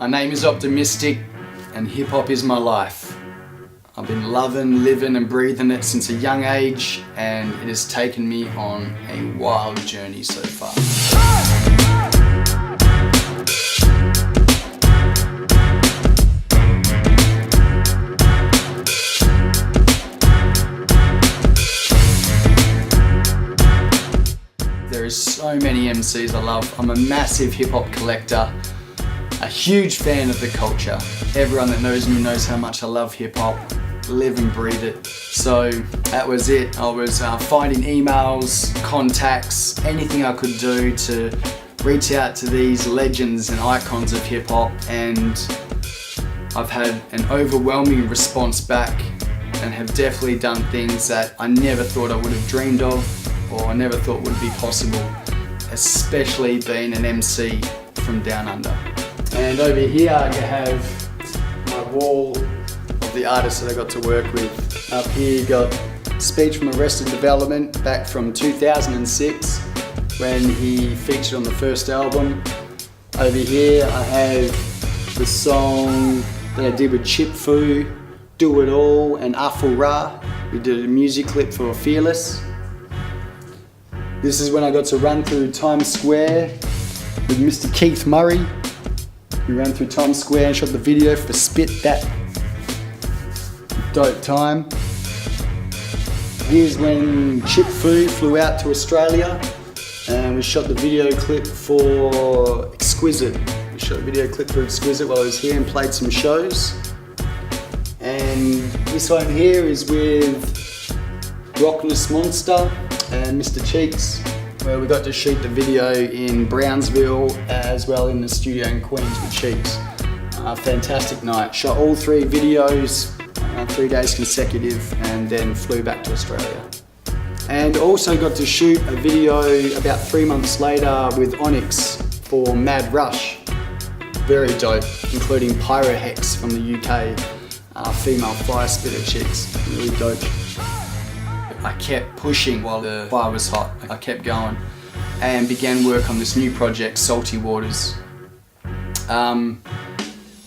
My name is OptiMystic and hip hop is my life. I've been loving, living and breathing it since a young age, and it has taken me on a wild journey so far. There is so many MCs I love. I'm a massive hip hop collector, a huge fan of the culture. Everyone that knows me knows how much I love hip hop, live and breathe it. So that was it. I was finding emails, contacts, anything I could do to reach out to these legends and icons of hip hop, and I've had an overwhelming response back and have definitely done things that I never thought I would have dreamed of or I never thought would be possible, especially being an MC from down under. And over here I have my wall of the artists that I got to work with. Up here you got Speech from Arrested Development back from 2006 when he featured on the first album. Over here I have the song that I did with Chip Fu, Do It All and Aful Ra. We did a music clip for Fearless. This is when I got to run through Times Square with Mr. Keith Murray. We ran through Times Square and shot the video for Spit That dope time. Here's when Chip Fu flew out to Australia and we shot the video clip for Exquisite. We shot a video clip for Exquisite while I was here and played some shows. And this one here is with Rockness Monster and Mr. Cheeks, where we got to shoot the video in Brownsville as well in the studio in Queens with Cheeks. Fantastic night. Shot all 3 videos, 3 days consecutive, and then flew back to Australia. And also got to shoot a video about 3 months later with Onyx for Mad Rush. Very dope, including Pyrohex from the UK, female fire spitter chicks, really dope. I kept pushing while the fire was hot. I kept going and began work on this new project, Salty Waters,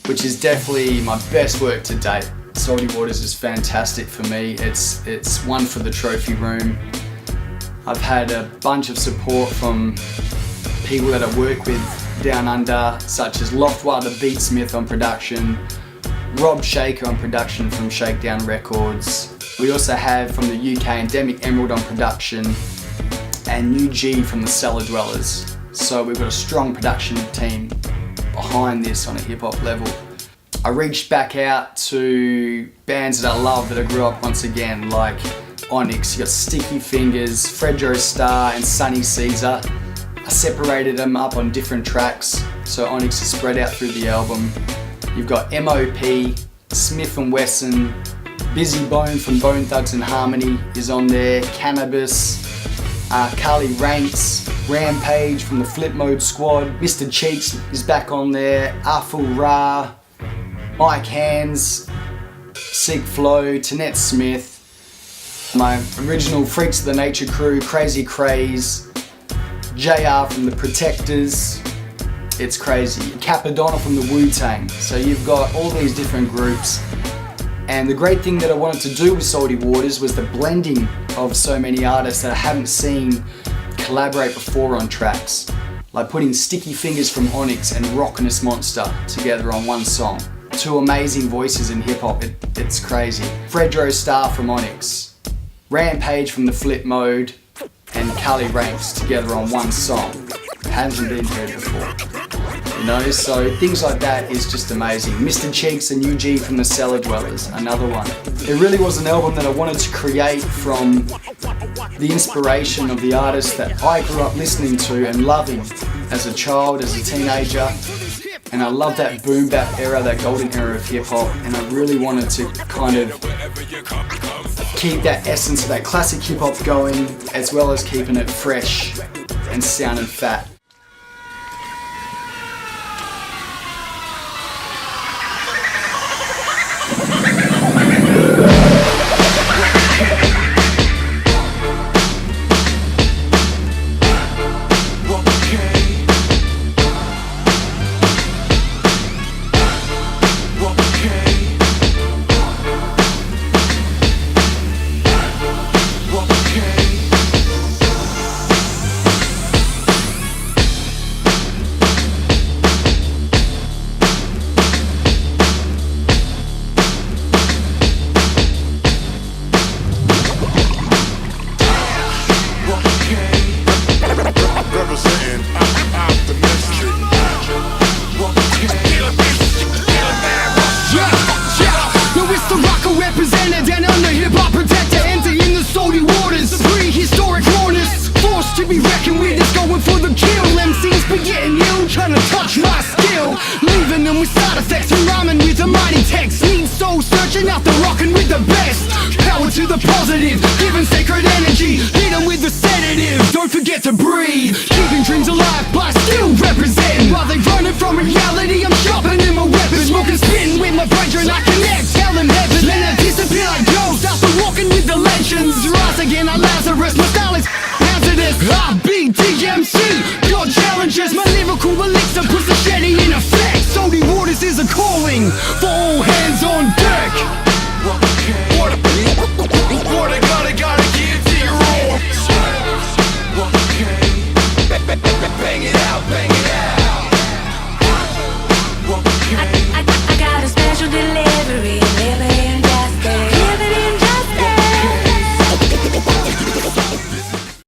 which is definitely my best work to date. Salty Waters is fantastic for me. It's one for the trophy room. I've had a bunch of support from people that I work with down under, such as Loftwilder Beatsmith on production, Rob Shaker on production from Shakedown Records. We also have from the UK Endemic Emerald on production and New G from the Cellar Dwellers. So we've got a strong production team behind this on a hip hop level. I reached back out to bands that I love that I grew up once again, like Onyx. You got Sticky Fingers, Fredro Starr and Sonny Caesar. I separated them up on different tracks, so Onyx is spread out through the album. You've got MOP, Smith & Wesson, Busy Bone from Bone Thugs and Harmony is on there, Cannabis, Carly Ranks, Rampage from the Flip Mode Squad, Mr. Cheeks is back on there, Aful Ra, Mike Hands, Sig Flow, Tanette Smith, my original Freaks of the Nature crew, Crazy Kraze, JR from the Protectors. It's crazy. Capadonna from the Wu-Tang. So you've got all these different groups. And the great thing that I wanted to do with Salty Waters was the blending of so many artists that I haven't seen collaborate before on tracks. Like putting Sticky Fingers from Onyx and Rockness Monster together on one song. 2 amazing voices in hip hop, it's crazy. Fredro Starr from Onyx, Rampage from the Flip Mode, and Carly Ranks together on one song. Hasn't been heard before. You know, so things like that is just amazing. Mr. Cheeks and UG from the Cellar Dwellers, another one. It really was an album that I wanted to create from the inspiration of the artists that I grew up listening to and loving as a child, as a teenager. And I love that boom bap era, that golden era of hip hop, and I really wanted to kind of keep that essence of that classic hip hop going, as well as keeping it fresh and sounding fat. be reckoned with, it's going for the kill. MCs be getting ill, trying to touch my skill, leaving them with side effects and rhyming with a mighty text. Need soul searching out the rockin' with the best. Power to the positive, giving sacred energy, hit them with the sedative. Don't forget to breathe, keeping dreams alive but still representing. While they running from reality, I'm sharpening my weapons, smoking, spitting with my brain and I connect. Tell them heaven, then I disappear like ghosts after walking with the legends. Rise again like Lazarus, my style is hazardous. I be DMC, your challenges. My lyrical elixir puts the Shetty in effect. Salty waters is a calling for all hands on deck. What I gotta give to your all. Bang it out, bang